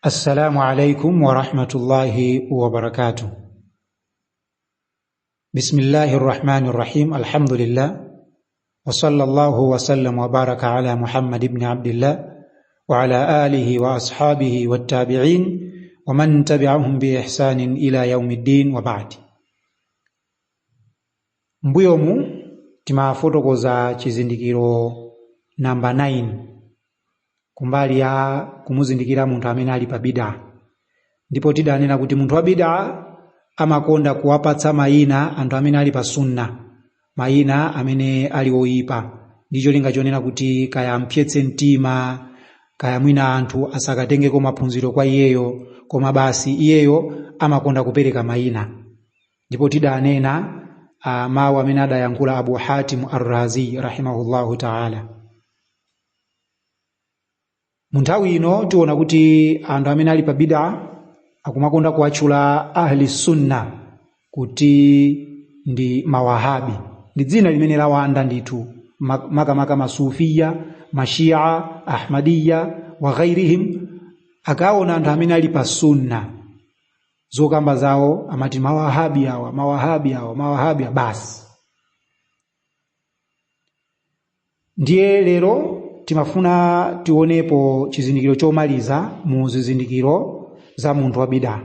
السلام عليكم ورحمة الله وبركاته. بسم الله الرحمن الرحيم. الحمد لله وصلى الله وسلم وبارك على محمد بن عبد الله وعلى آله وأصحابه والتابعين ومن تبعهم بإحسان إلى يوم الدين وبعد. Mbuyomu timafotokoza chizindikiro namba 9 kumbali ya kumuzindikira munthu amene ali pa bid'a. Ndipo tidanena kuti munthu wa bid'a amakonda kuwapatsa mayina anthu amene ali pa sunna, mayina amene ali oyipa, ndicho linga chonena kuti kaya mpyetse mtima, kaya mwina anthu asakatengeko maphunziro kwa iyeyo, koma basi iyeyo amakonda kupereka mayina. Ndipo tidanena mawu amene adayankhula Abu Hatim Ar-Razi rahimahullahu ta'ala. Munthawi ino tiona kuti anthu amene ali pa bid'a akumakonda kuwatchula ahli sunna kuti ndi mawahabi. Ndi dzina limene lawanda ndithu, makamaka masufiya, mashia, ahmadiyya wa ghairihim. Akaona anthu amene ali pa sunna zokamba zawo amati mawahabi awa, mawahabi awa, mawahabi basi. Ndiye lero timafuna tionepo chizindikiro chomaliza mu zizindikiro za munthu wa bid'a.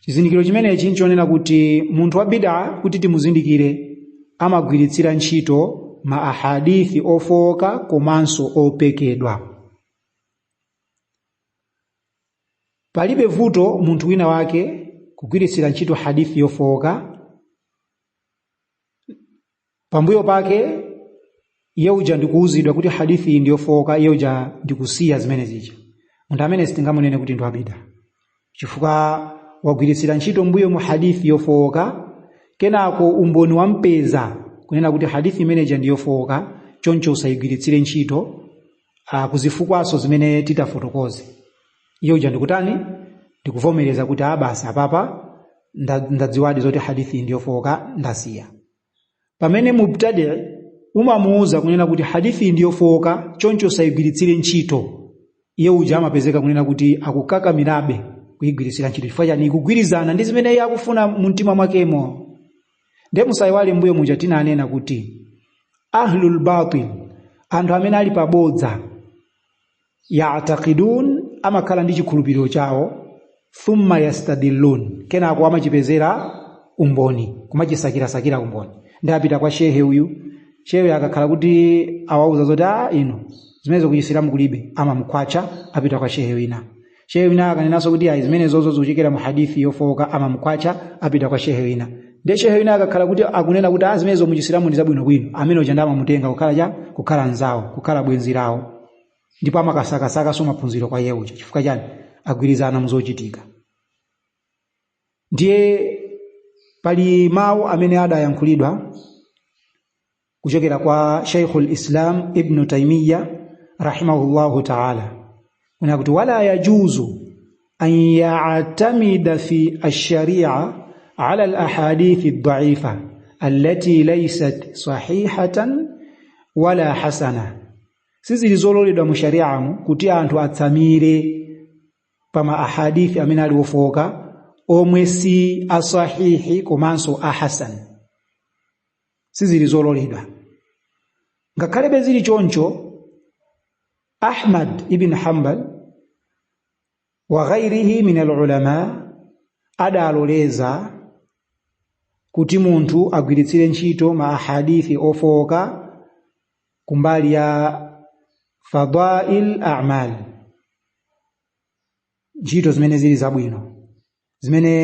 Chizindikiro chimenechi nchonena kuti munthu wa bid'a kuti timuzindikire amagwiritsira ntchito ma ahadithi ofoka komanso opekedwa. Palibe vuto munthu wina wake kugwiritsira ntchito hadithi yofoka, pambuyo pake yeuja ndikuuzidwa kuti hadithi ndi yofoka, yeuja ndikusiya zimene zija. Munthu amene sitingamunene kuti ndi wabida chifukwa wagwiritsira ntchito mbuyo mu hadithi yofoka, kenako umboni wampeza kunena kuti hadithi imeneja ndi yofoka, choncho usayigwiritsire ntchito kuzifukwaso zimene titafotokoze. Yeuja ndikutani? Ndikuvomereza kuti basi apapa ndadziwadi zoti hadithi ndi yofoka, ndasiya. Pamene mubtadi umamuuza kunena kuti hadithi ndi yofoka, choncho usayigwiritsire ntchito, yeuja amapezeka kunena kuti akukakamirabe kuyigwiritsira ntchito chifukwa chani? Kugwirizana ndi zimene iye akufuna mu mtima mwakemo. Ndiye musayiwale mbuyo muja tinanena kuti ahlul batil, anthu amene ali pabodza, ya'taqidun, amakhala ndi chikhulupiriro chawo, thumma yastadillun, kenako amachipezera umboni, kumachisakira umboni. Ndi apita kwa shehe uyu, shehe akakhala kuti awauza zoti ino zimene kuchisilamu kulibe, amamukwacha apita kwa shehe wina. Shehe wina akanenaso kuti zimene zozo zikuchokera mu hadithi yofoka, amamukwacha apita kwa shehe wina. Ndiye shehe wina akakhala kuti akunena kuti zimene zo mu chisilamu ndi zabwino bwino, amene uja amamutenga kukhala nzawo, kukhala bwenzi lawo. Ndipo amakasakasaka so maphunziro kwa iye uja chifukwa chani? Agwirizana muzochitika. Ndiye pali mawu amene adayankhulidwa kuchokera kwa Sheikhul Islam Ibn Taymiyyah rahimahullahu ta'ala, kuna kuti wala yajuzu an ya'tamida fi ash-shari'a ala al-ahadith ad-da'ifa allati laysat sahihatan wala hasana. Sizilizololedwa mu shari'amu kuti anthu atsamire pama ahadithi amene ali ofoka, omwe si asahihi komanso ahasan. Sizilizololedwa. Ngakhalebe zili choncho, Ahmad ibn Hanbal wa ghairihi min al-ulama adaloleza kuti munthu agwiritsire ntchito ma ahadithi ofoka kumbali ya fadail a'mal, ntchito zimene zili zabwino, zimene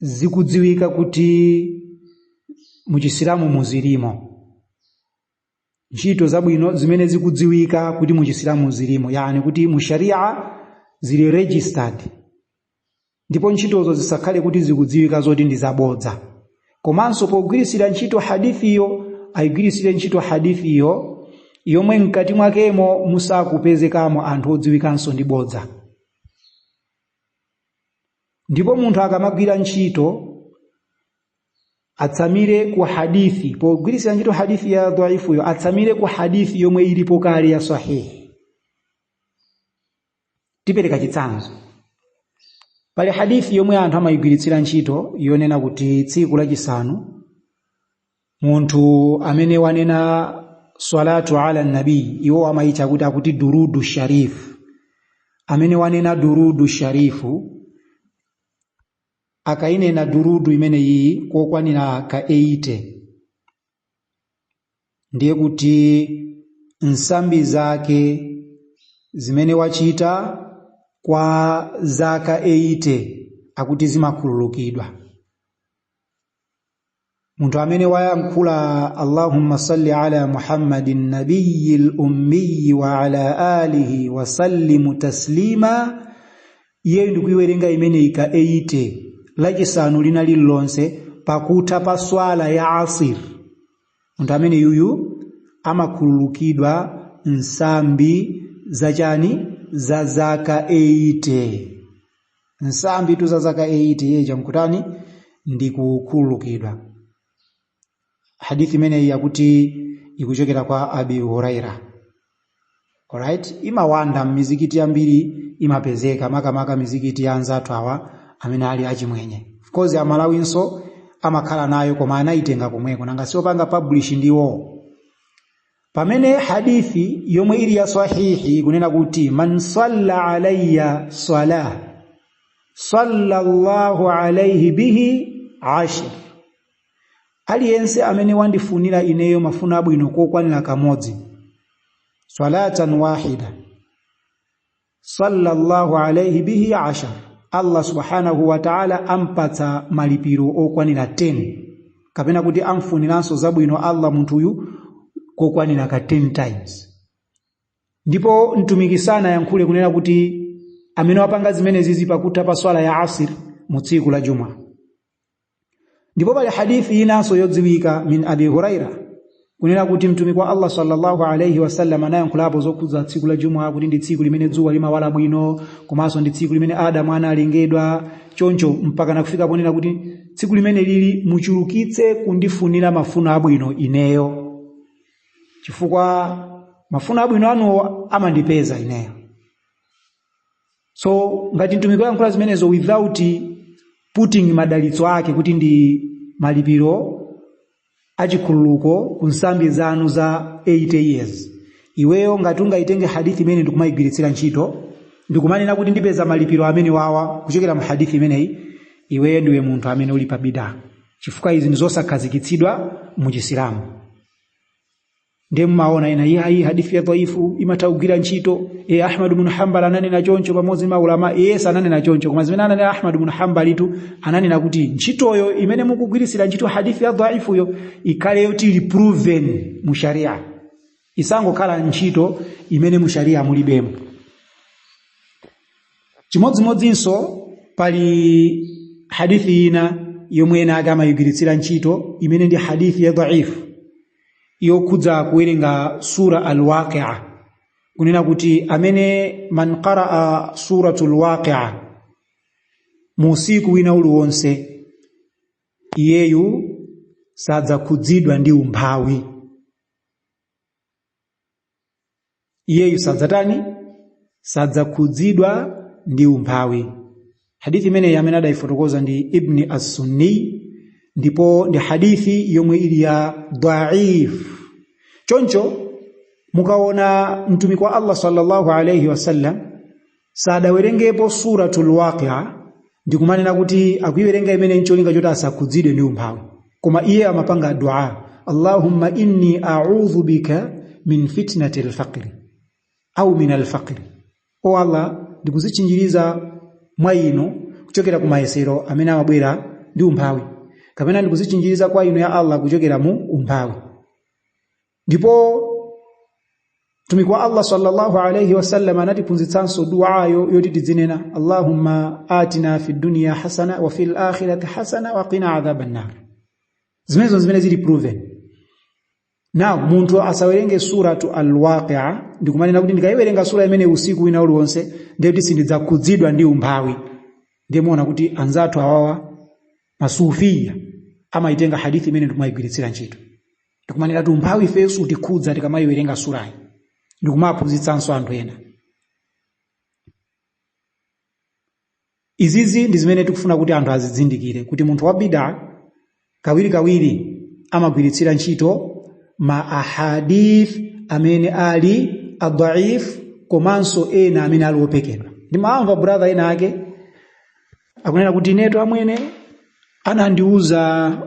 zikudziwika kuti muchisilamu muzilimo. Ntchito zabwino zimene zikudziwika kuti muchisilamu muzilimo, yani kuti mu sharia zili registered. Ndipo ntchitozo zisakhale kuti zikudziwika zoti ndi zabodza. Komanso pogwiritsira ntchito hadithiyo, ayigwiritsire ntchito hadithiyo yomwe mkati mwakemo musakupezekamo anthu odziwikanso ndi bodza. Ndipo munthu akamagwira ntchito atsamire ku hadithi, pogwiritsira ntchito hadithi ya dhaifu yo atsamire ku hadithi yomwe ilipo kale ya sahihi. tipereka chitsanzo. Pali hadithi yomwe anthu amayigwiritsira ntchito yonena kuti tsiku lachisanu munthu amene wanena salatu ala nabi, iwo amayitcha kuti akuti durudu sharif. Amene wanena durudu sharifu akainena durudu imene iyi kokwanira ka 80, ndiye kuti nsambi zake zimene wachita kwa zaka 80 akuti zimakhululukidwa. Munthu amene wayankhula Allahumma salli ala Muhammadin nabiyil ummi wa ala alihi wa sallimu taslima, iye ndikuiwerenga imene ika 80 lachisanu lina lililonse pakutha pa swala ya asir. Munthu amene yuyu amakhululukidwa nsambi zachani za zaka 80. Nsambi tu za zaka 80 yeja mkutani ndikukhululukidwa. Hadithi imene yakuti ikuchokera kwa Abi Huraira. Alright, imawanda mizikiti yambiri imapezeka makamaka mizikiti ya anzathu awa amene ali achimwenye. Of course amalawinso amakhala nayo koma anaitenga komweko nanga siopanga publish ndiwo. Pamene hadithi yomwe ili ya sahihi kunena kuti man salla alayya salah sallallahu alayhi bihi 10, aliyense amene wandifunira ineyo mafuno abwino kokwanira kamodzi, salatan wahida sallallahu alayhi bihi 10, Allah subhanahu wa ta'ala ampatsa malipiro okwanira 10, kapena kuti amfuniranso zabwino Allah munthuyu kokwanira ka 10 times. Ndipo mtumiki sana yankhule kunena kuti amene wapanga zimene zizi pakutha pa swala ya asir mu tsiku la Juma. Ndipo pali hadithi inanso yodziwika min Abi Huraira kunena kuti mtumiki wa Allah sallallahu alayhi wasallam anayankhulapo zokhudza tsiku la Juma kuti ndi tsiku limene dzuwa limawala bwino, komanso ndi tsiku limene Adamu analengedwa, choncho mpaka nakufika ponena kuti tsiku limene lili muchulukitse kundifunira mafuno abwino ineyo, chifukwa mafuno abwino anu amandipeza ineyo. So ngati mtumiki yankhula zimenezo without putting madalitso ake kuti ndi malipiro achikhululuko kunsambi zanu za 80 years, iweyo ngati ungaitenge hadithi imene ndikumayigwiritsira ntchito ndikumanena kuti ndipeza malipiro amene wawa kuchokera mu hadithi imeneyi, iweyo ndiwe munthu amene uli pa bid'a, chifukwa izi ndizosakhazikitsidwa mu Chisilamu. Ndiye mmaona ina hii hadithi ya dhaifu imatawugwira ntchito. Ahmad ibn Hanbal ananena choncho pamodzi na ulama. Yes, ananena choncho koma zimene ananena Ahmad ibn Hanbal tu ananena kuti ntchitoyo imene mukugwirisira ntchito hadithi ya dhaifu yo ikhale yoti proven mu sharia, isangokhala ntchito imene mu sharia mulibemo. Chimodzimodzinso pali hadithi ina yomwe ena amayigwiritsira ntchito imene ndi hadithi ya dhaifu yokhudza kuwerenga sura al-Waqi'a, kunena kuti amene man qaraa suratul Waqi'a musiku wina uliwonse iyeyu sadzakhudzidwa ndi umphawi. Iyeyu sadzakhudzidwa ndi umphawi. Hadithi imene amene adaifotokoza ndi Ibn as-Sunni, ndipo ndi hadithi yomwe ili ya dhaif. Choncho mukaona mtumiki wa Allah sallallahu alayhi wasallam sadawerengepo suratul Waqi'a ndikumanena kuti akuiwerenga imene ncholinga choti asakhudzidwe ndi umphawi, koma iye amapanga dua, Allahumma inni a'udhu bika min fitnati al-faqr au min al-faqr. O Allah, ndikuzichinjiriza mwa inu kuchokera ku mayesero amene amabwera ndi umphawi, kapena ndikuzichinjiriza kwa inu ya Allah kuchokera mu umphawi. Ndipo mtumiki wa Allah sallallahu alayhi wasallam anatiphunzitsanso dua yoti tidzinena, Allahumma atina fid dunya hasana wa fil akhirati hasana wa qina adhaban nar. Zimene zili proven. Now munthu asawerenge suratu al-Waqi'a ndikumanena kuti ndikaiwerenga sura imene usiku wina uliwonse ndiye sindidzakudzidwa ndi umphawi. Ndiye muona kuti anzathu awawa masufia amaitenga hadithi imene ndikumayigwiritsira ntchito. Ndikumanena kuti umphawi fesu utikhudza tikamayiwerenga surayi. Ndikumaphunzitsanso anthu ena. Izizi ndi zimene tikufuna kuti anthu azizindikire kuti munthu wa bid'a kawiri amagwiritsira ntchito ma ahadith amene ali ad-da'if komanso ena amene ali opekedwa. Ndimamva brother ena ake akunena kuti inetu amwene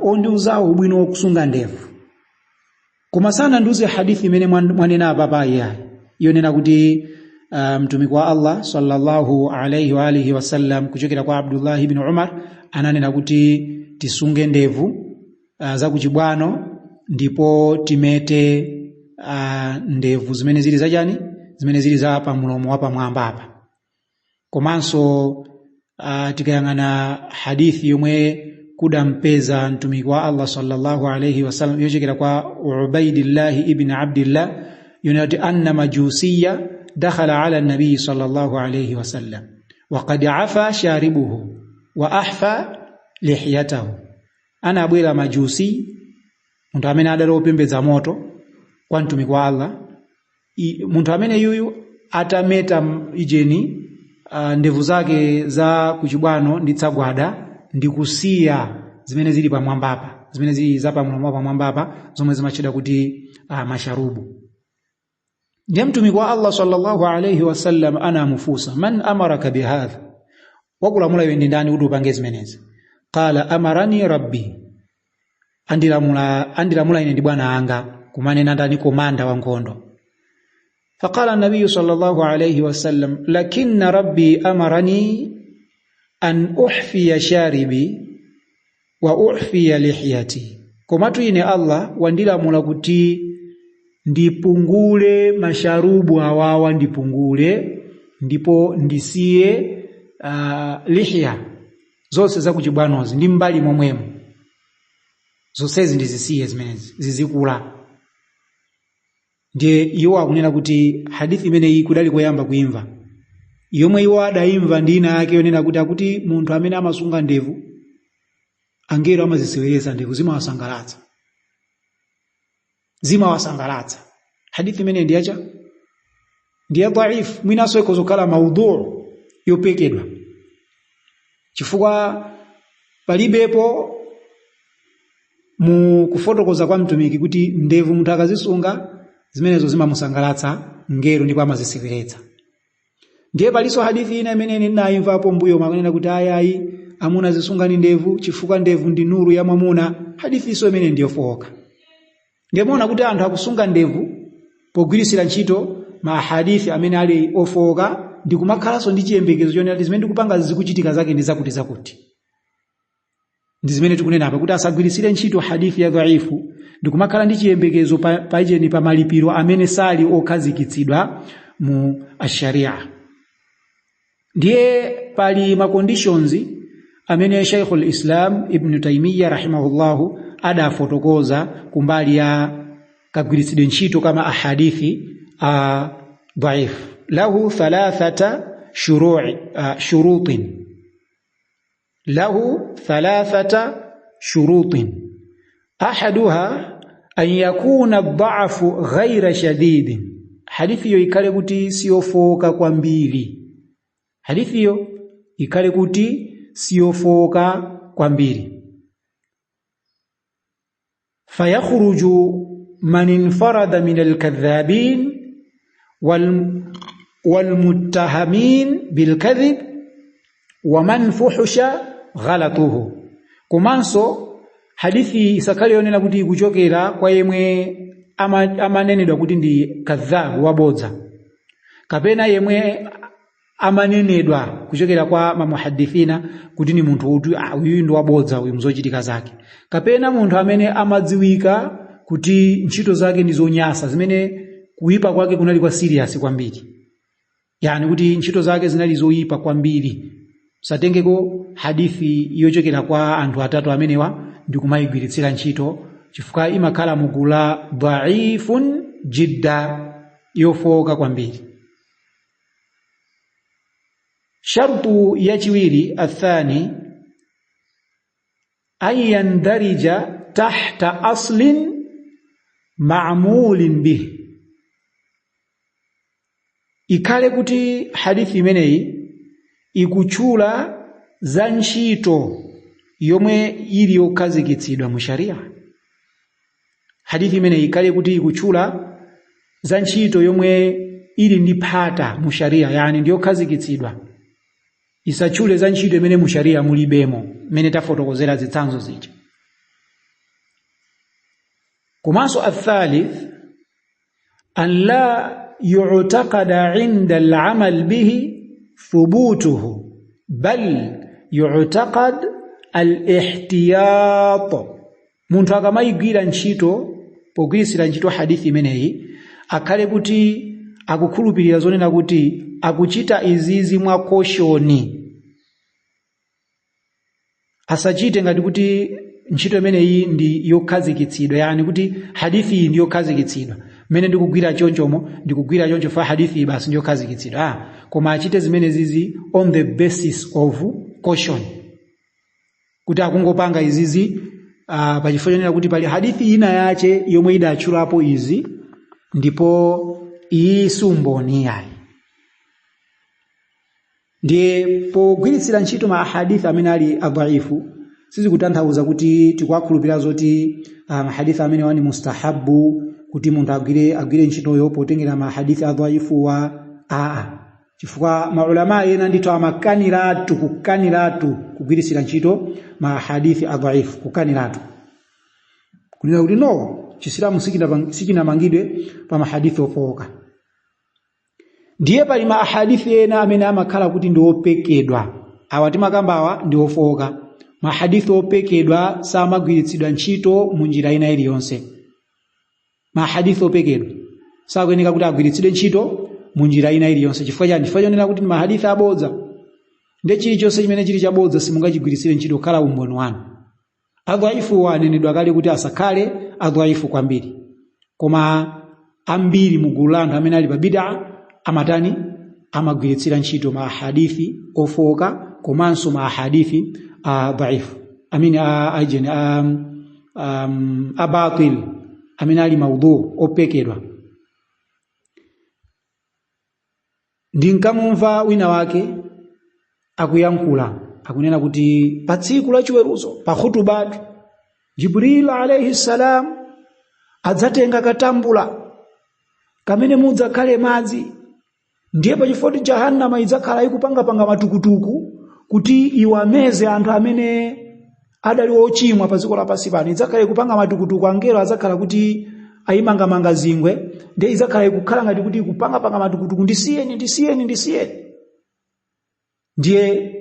ondiuzawo ubwino wokusunga ndevu. Koma sana ndiuze hadithi imene mwanena apa iyo nena kuti mtumiki wa Allah sallallahu alayhi wa alihi wasallam kuchokera kwa Abdullah ibn Umar ananena kuti tisunge ndevu za kuchibwano ndipo timete ndevu zimene zili zachani, zimene zili za pamulomo wa pamwamba apa. Komanso tikayang'ana hadithi yomwe kudampeza mtumiki wa Allah sallallahu alayhi wasallam yochokera kwa Ubaidillah ibn Abdillah yonati anna majusiyya dakhala ala nabii sallallahu alayhi wasallam wa qad afa sharibuhu wa ahfa lihiyatahu. Ana abwera majusi, munthu amene adali opembedza moto kwa mtumiki wa Allah. Munthu amene yuyu atameta ijeni ndevu zake za kuchibwano ndi tsagwada ndi kusiya zimene zili pamwambapa, zimene zili za pamulomo pamwambapa zomwe zimatchedwa kuti masharubu. Ndiye mtumiki wa Allah sallallahu alayhi wasallam anamufunsa, man amaraka bihadha, wakulamula iwe ndi ndani kuti upange zimenezi? Qala amarani rabbi, andilamula ine ndi bwana anga, kumanena ndani komanda wa nkhondo. Faqala an-nabiy sallallahu alayhi wasallam lakinna rabbi amarani an uhfiya sharibi wa uhfiya lihiyati. Komatu ine Allah wandilamula kuti ndipungule masharubu awawa, ndipungule ndipo ndisiye lihya zonse za kuchibwanozi ndi mbali momwemo zonsezi ndizisiye zimenezi zizikula. Ndiye iwo akunena kuti hadithi imene iyi kudali koyamba kuimva, yomwe iwo adaimva ndi ina yake yonena kuti munthu amene amasunga ndevu angelo amaziseweretsa ndevu zimawasangalatsa. Hadithi imene ndiyacha ndiye dhaif, mwinaso ikozokhala maudhu yopekedwa, chifukwa palibepo mu kufotokoza kwa mtumiki kuti ndevu munthu akazisunga zimenezo zimamusangalatsa ngelo ndipo amaziseweretsa. Ndiye paliso hadithi ina imene ndinaimvapo mbuyo makunena kuti ayayi amuna zisungani ndevu chifukwa ndevu ndi nuru ya mwamuna. Hadithi iso imene ndiyofoka. Ndiye muona kuti anthu akusunga ndevu pogwirisira ntchito ma hadithi amene ali ofoka ndi kumakhalaso ndi chiyembekezo chonena zimene ndikupanga zikuchitika zake ndi zakuti. Ndi zimene tikunena apa kuti asagwirisire ntchito hadithi ya dhaifu ndi kumakhala ndi chiyembekezo paijeni pa malipiro amene sali okhazikitsidwa mu asharia. Ndiye pali ma conditions amene Sheikhul Islam Ibn Taymiyyah rahimahullahu adafotokoza kumbali ya kagwiritsidwe ntchito kama ahadithi dhaif. Lahu thalathata shurutin, lahu thalathata shurutin ahaduha an yakuna ad-da'fu ghayra shadidin. Hadithi hiyo ikale kuti siofoka kwambiri, hadithi hiyo ikale kuti siofoka kwambiri. Fayakhruju man infarada min al-kadhabin والمتهمين بالكذب ومن فحش غلطه. Komanso hadithi isakali yonena kuti kuchokera kwa yemwe amanenedwa kuti ndi kadhabu wabodza, kapena yemwe amanenedwa kuchokera kwa mamuhadithina kuti ni munthu uyu ndi wabodza, uyu mzochitika zake, kapena munthu amene amadziwika kuti ntchito zake ndi zonyasa zimene kuipa kwake kunali kwa serious kwambiri, yani kuti ntchito zake zinali zoipa kwambiri. Satengeko hadithi yochokera kwa anthu atatu amenewa ndi kumayigwiritsira ntchito chifukwa imakhala mugula dhaifun jidda, yofoka kwambiri. Shartu yachiwiri athani ayan darija tahta aslin ma'mulin bihi. Ikale kuti hadithi imeneyi ikuchula za ntchito yomwe ili yokhazikitsidwa mu sharia. Hadithi imene ikale kuti ikutchula za ntchito yomwe ili ndi phata mu sharia, yani ndiyo yokhazikitsidwa. Isatchule za ntchito imene mu sharia mulibemo, imene tafotokozera zitsanzo zija. Komanso athalith, an la yu'taqada 'inda al-'amal bihi thubutuhu, bal yu'taqad al-ihtiyat. Munthu akamayigwira ntchito, pogwirisira ntchito hadithi imeneyi, akhale kuti akukhulupirira zonena kuti akuchita izizi mwa caution. Asachite ngati kuti ntchito imeneyi ndi yokhazikitsidwa, yani kuti hadithi iyi ndi yokhazikitsidwa. Mene ndikugwira chonchomo, ndikugwira choncho fa hadithi basi ndi yokhazikitsidwa. Koma achite zimene zizi on the basis of caution. Kuti akungopanga izizi pachifukwa chonena kuti pali hadithi ina yache yomwe idatchulapo izi, ndipo iyi sumboni yayi. Ndiye pogwiritsira ntchito ma ahadithi amene ali adhaifu, sizikutanthauza kuti tikuwakhulupirira zoti mahadithi amene wani mustahabu kuti munthu agwire ntchitoyo potengera mahadithi adhaifu wa chifukwa maulama ena ndithu kukaniratu kugwiritsira ntchito mahadithi adhaifu, kukaniratu kunena kuti no, chisilamu sikinamangidwe pa mahadithi ofoka. Ndiye pali ma ahadithi ena amene amakhala kuti ndi opekedwa, awa timakambawa ndi ofoka. Mahadithi opekedwa samagwiritsidwa ntchito mu njira ina iliyonse. Mahadithi opekedwa sakuyeneka kuti agwiritsidwe ntchito mu njira ina iliyonse. Chifukwa chani? Chifukwa chonena kuti mahadithi abodza, ndi chilichonse chimene chili chabodza simungachigwiritsire ntchito khala umboni wanu. Adhaifu anenedwa kale kuti asakhale adhaifu kwambiri, koma ambiri mugulu la anthu amene ali pa bid'a amagwiritsira ntchito ma hadithi ofoka komanso ma hadithi dhaifu, abatil, amene ali maudhu opekedwa. Ndinkamumva wina wake akuyankhula, akunena kuti pa tsiku la chiweruzo, pa khutubatu, Jibril alayhi salam adzatenga katambula kamene mudzakhale madzi, ndiye pachifukwa jahannama idzakhala ikupangapanga matukutuku kuti iwameze anthu amene adali ochimwa pa dziko lapansi pano. Idzakhala ikupanga matukutuku, angelo adzakhala kuti ayimangamanga zingwe, ndiye idzakhala ikukhala ngati kuti ikupangapanga matukutuku, ndisiyeni. Ndiye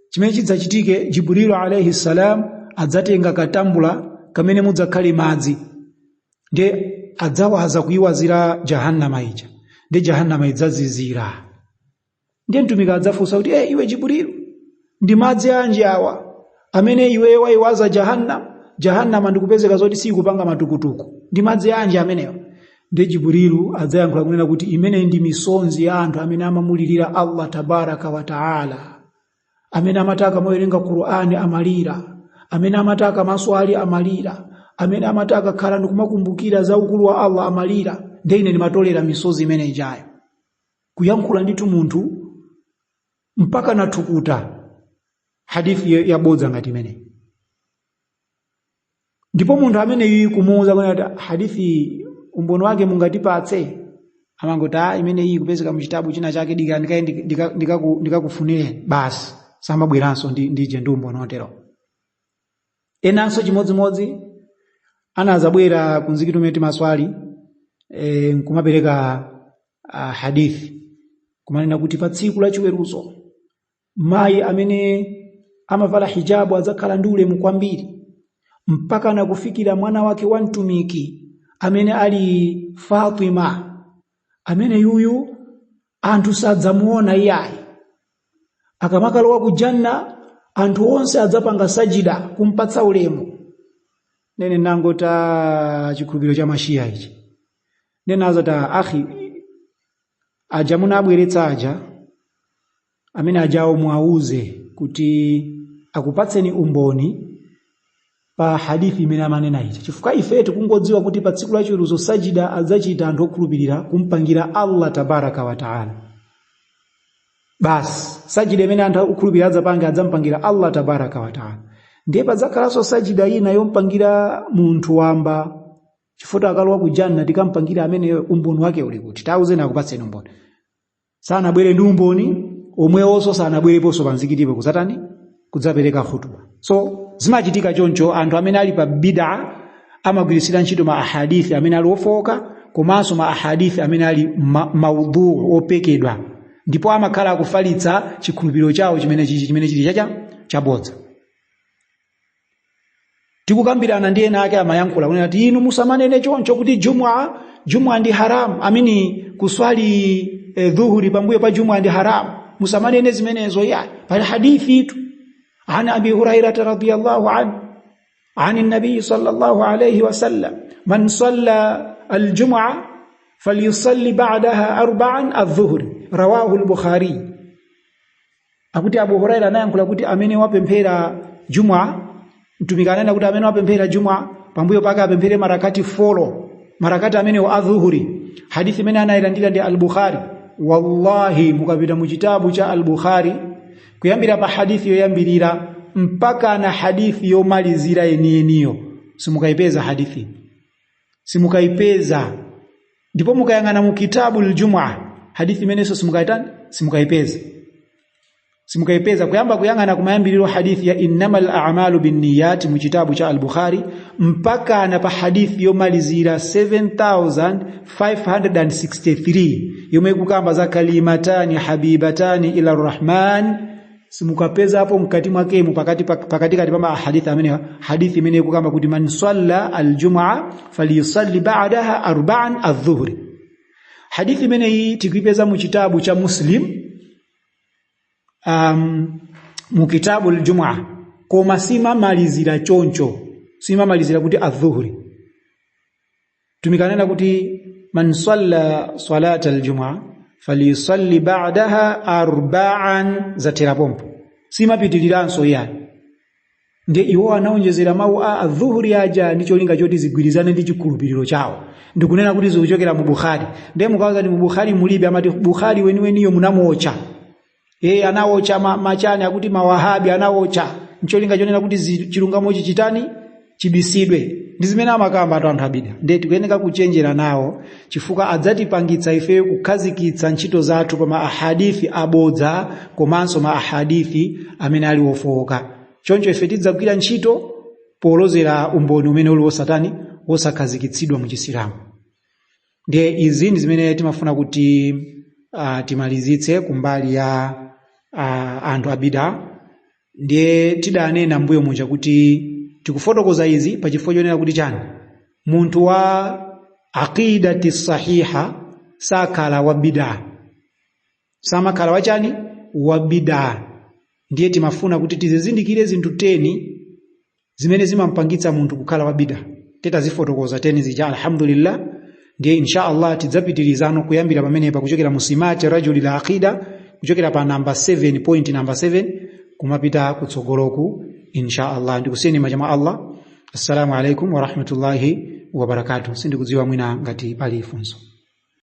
chimene chidzachitike, Jibril alayhi salam adzatenga katambula kamene mudzakhale madzi, ndiye adzawaza kuyiwazira jahannama ija, ndiye jahannama idzazizira. Ndiye mtumiki adzafunsa kuti iwe Jibril, ndi madzi anji awa amene iwe wayiwaza jahannama ndikupezeka zoti sikupanga matukutuku, ndi madzi anji amenewa? Ndiye Jibrilu adzayankhula kunena kuti imene ndi misonzi ya anthu amene amamulirira Allah tabaraka wa taala, amene amataka moyerenga Qur'ani amalira, amene amataka maswali amalira, amene amataka khala ndikumakumbukira za ukulu wa Allah amalira. Ndiye ine ndimatolera misozi imene ijayo. Kuyankhula nditu munthu mpaka natukuta hadithi yabodza ngati imene. Ndipo munthu amene iyi kumuuza kuti hadithi umboni wake mungatipatse, amangoti imene iyi kupezeka mu chitabu china chake ndikakufunire basi, samabweranso ndije ndi umboni otero. Enanso chimodzimodzi anazabwera kunzikitu meti maswali nkumapereka hadithi kumanena kuti pa tsiku la chiweruzo mayi amene amavala hijabu adzakhala ndi ulemu kwambiri mpaka na kufikira mwana wake wa mtumiki amene ali Fatima, amene yuyu anthu sadzamuona iyayi. Akamakalowa ku janna anthu onse adzapanga sajida kumpatsa ulemu. Nene nangota chikhulupiriro cha Mashia ichi. Nene azata akhi aja munabweretsa aja amene ajawo muauze kuti akupatseni umboni pa hadithi imene amanena ichi. Chifukwa ife tikungodziwa kuti pa tsiku la chiweruzo sajida adzachita anthu okhulupirira kumpangira Allah tabaraka wa taala. Basi sajida imene anthu okhulupirira adzapanga adzampangira Allah tabaraka wa taala. Ndiye padzakhalanso sajida ina yompangira munthu wamba chifukwa akalowa ku janna tikampangira amene umboni wake uli kuti tauze akupatseni umboni. Sanabwere ndi umboni omwewonso sanabwereponso pa mzikitipo kuzatani kudzapereka khutba. So zimachitika choncho anthu amene ali pa bid'a amagwirisira ntchito ma ahadithi amene ali ofoka komanso ma ahadithi amene ali maudhu opekedwa ndipo amakhala akufalitsa chikhulupiriro chawo chimene chili chabodza. Tikukambirana ndi ena ake amayankhula kunena kuti inu musamanene choncho kuti jumwa ndi haram, amini kuswali dhuhuri pambuyo pa jumwa ndi haram, musamanene zimenezo. Ya pali hadithi tu ana Abi Hurairah radhiyallahu anhu عن النبي صلى الله عليه وسلم من صلى الجمعة فليصلي بعدها 4 الظهر رواه البخاري. akuti Abu Hurairah anayankhula kuti amene wapemphera Juma, mtumikana kuti amene wapemphera Juma pambuyo pake apemphere marakati 4, marakati amene wa adhuhuri. Hadithi imene anayilandira ndi al-Bukhari. Wallahi mukapita mu chitabu cha al-Bukhari kuyambira pa hadithi yoyambirira mpaka na hadithi yomalizira eniyo simukaipeza hadithi, simukaipeza. Ndipo mukayangana mu kitabu al-Jum'ah hadithi imeneso simukaipeza kuyamba kuyangana kumayambiriro hadithi ya innamal a'malu binniyat mu kitabu cha al-Bukhari mpaka na pa hadithi yomalizira 7563 yomwe kukamba za kalimatani habibatani ila ar-Rahman. Simukapeza hapo mkati mwakemu pakati pa hadithi imene kukamba kuti man salla al-jum'a falyusalli ba'daha 4 adh-dhuhri. Hadithi imene hii tikipeza mu kitabu cha Muslim mu kitabu al-jum'a koma simamalizira choncho, simamalizira kuti adh-dhuhri. Tumikanena kuti man salla salata al-jum'a falyusalli ba'daha 4 zatera pompo, simapitiriranso yani. Nde iwo anaonjezera mawu a adhuhuri aja ndicho linga choti zigwirizane ndi chikhulupiriro chawo. Ndikunena kuti zikuchokera mu Bukhari. Nde mukawaza ndi mu Bukhari mulibe amati Bukhari weniweniyo munamuocha. Anaocha machani akuti mawahabi anaocha. Ndicho linga chonena kuti chilungamo chitani chibisidwe. Ndizimene amakamba anthu abida. Nde tikuyeneka kuchenjera nawo chifukwa adzatipangitsa ife kukhazikitsa ntchito zathu pa ma ahadithi abodza komanso ma ahadithi amene ali ofowoka. Choncho ife tidzagwira ntchito polozera umboni umene uli wosatani wosakhazikitsidwa mu Chisilamu. Ndiye izi ndi zimene timafuna kuti timalizitse kumbali ya anthu abida. Ndiye tidanena mbuyo muja kuti tikufotokoza izi pachifukwa chonena kuti chani munthu wa aqidati sahiha sakhala wa bid'a, samakhala wa chani wa bid'a. Ndiye timafuna kuti tizizindikire zinthu 10 zimene zimampangitsa munthu kukhala wa bid'a. Titazifotokoza 10 zija alhamdulillah. Ndiye inshallah tidzapitirizano kuyambira pamenepa kuchokera musimati rajuli la aqida kuchokera pa number 7 point number 7 kumapita kutsogoloku inshallah. Ndikuseni majama Allah. Assalamu alaikum wa rahmatullahi wa barakatuh. Sindikudziwa mwina ngati pali funso.